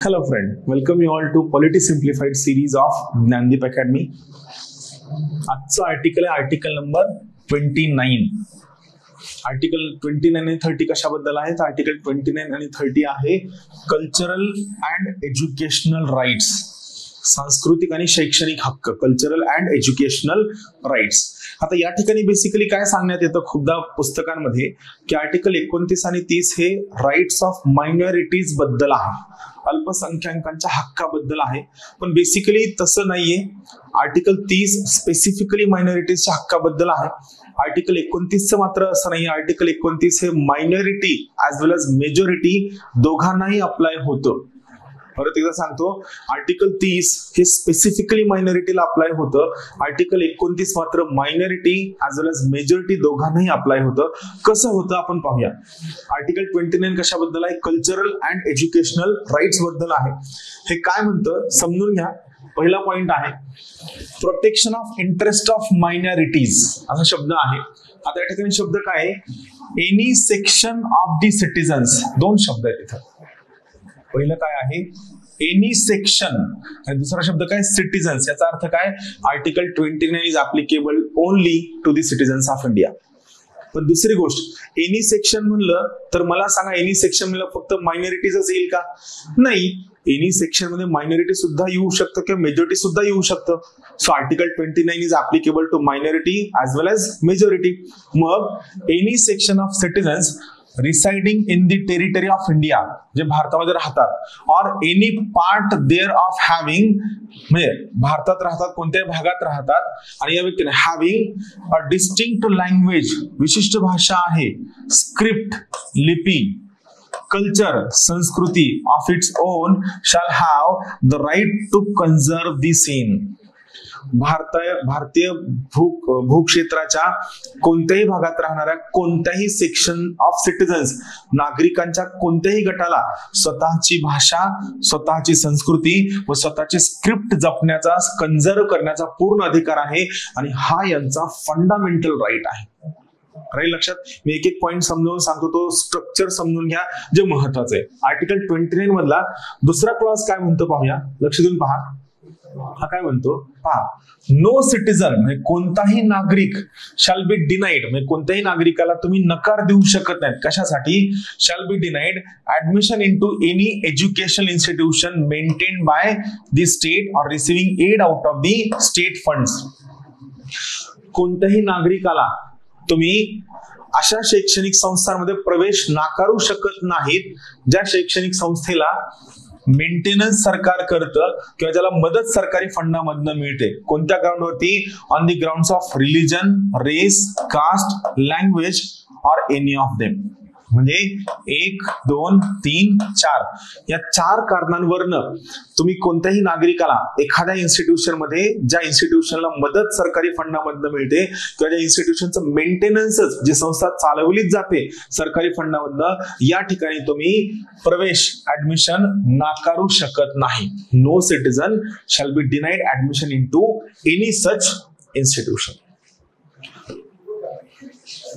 Hello friend, welcome you all to Polity Simplified series of Gnandeep Academy. आजचा article आहे article number 29. Article 29 आणि 30 कशाबद्दल आहे? Article 29 आणि 30 आहे कल्चरल अँड एज्युकेशनल राईट्स, सांस्कृतिक आणि शैक्षणिक हक्क, कल्चरल अँड एज्युकेशनल राईट्स. आता या ठिकाणी बेसिकली काय सांगण्यात येतं खूपदा पुस्तकांमध्ये की आर्टिकल 29 आणि 30 हे राईट्स ऑफ मायनॉरिटीज बद्दल आहे, अल्पसंख्याकांच्या हक्काबद्दल आहे. पण बेसिकली तसं नाहीये. आर्टिकल 30 स्पेसिफिकली मायनॉरिटीजच्या हक्काबद्दल आहे. आर्टिकल 29 मात्र असं नाही. आर्टिकल 29 हे minority as well as majority दोघांनाही अप्लाय होतं. परत एकदा सांगतो, आर्टिकल 30 हे स्पेसिफिकली मायनॉरिटीला अप्लाय होतं. आर्टिकल 29 मात्र minority as well as majority दोघांनाही अप्लाय होतं. कसं होतं आपण पाहूया. आर्टिकल 29 कशाबद्दल आहे? कल्चरल अँड एज्युकेशनल राईट्स बद्दल आहे. हे काय म्हणतं समजून घ्या. पहिला पॉइंट आहे protection of interest of minorities असा शब्द आहे. आता या ठिकाणी शब्द काय आहे? Any section of the citizens. दोन शब्द आहेत इथं. पहिलं काय आहे? एनी सेक्शन आणि दुसरा शब्द काय? सिटीजन्स. याचा अर्थ काय? Article 29 is applicable only to the citizens of India. पण दुसरी गोष्ट, एनी सेक्शन म्हणलं तर मला सांगा, एनी सेक्शन म्हणलं फक्त मायनॉरिटीजच येईल का? नाही. एनी सेक्शन मध्ये मायनॉरिटी सुद्धा येऊ शकतं किंवा मेजॉरिटी सुद्धा येऊ शकतं. So article 29 is applicable to minority as well as majority. मग any section of citizens residing in the territory of India, जे भारतामध्ये राहतात, or any part thereof having, म्हणजे भारतात राहतात, कोणत्याही भागात राहतात आणि या व्यक्तीने हॅव्हिंग अ डिस्टिंक्ट लँग्वेज, विशिष्ट भाषा आहे, स्क्रिप्ट, लिपी, कल्चर, संस्कृती of its own shall have the right to conserve the same. भारतीय भूक्षेत्राच्या कोणत्याही भागात राहणाऱ्या कोणत्याही सेक्शन ऑफ सिटीजन्स, नागरिकांच्या कोणत्याही गटाला स्वतःची भाषा, स्वतःची संस्कृती व स्वतःची स्क्रिप्ट जपण्याचा, कन्झर्व करण्याचा पूर्ण अधिकार आहे आणि हा यांचा फंडामेंटल राईट आहे. राहील लक्षात. मी एक एक पॉइंट समजावून सांगतो, तो स्ट्रक्चर समजून घ्या जे महत्वाचं आहे. आर्टिकल 29 मधला दुसरा क्लॉज काय म्हणतो पाहूया. लक्ष देऊन पहा. हा काय म्हणतो पहा. नो सिटीजन म्हणजे कोणताही नागरिक शॅल बी डिनाइड, म्हणजे कोणत्याही नागरिकाला तुम्ही नकार देऊ शकत नाहीत. कशासाठी? Shall be denied admission into any educational institution maintained by the state or receiving aid out of the state funds. कोणत्याही नागरिकाला तुम्ही अशा शैक्षणिक संस्थांमध्ये प्रवेश नाकारू शकत नाहीत ज्या शैक्षणिक संस्थेला मेंटेनन्स सरकार करतं किंवा ज्याला मदत सरकारी फंडामधनं मिळते. कोणत्या ग्राउंडवरती? On the grounds of religion, race, caste, language or any of them. म्हणजे 1, 2, 3, 4 या 4 कारणांवरनं तुम्ही कोणत्याही नागरिकाला एखाद्या इन्स्टिट्यूशन मध्ये, ज्या इन्स्टिट्यूशनला मदत सरकारी फंडामधनं मिळते किंवा ज्या इन्स्टिट्यूशनचं मेंटेनन्सच, जी संस्था चालवलीच जाते सरकारी फंडामधनं, या ठिकाणी तुम्ही प्रवेश, ऍडमिशन नाकारू शकत नाही. No citizen shall be denied admission into any such institution.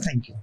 Thank you.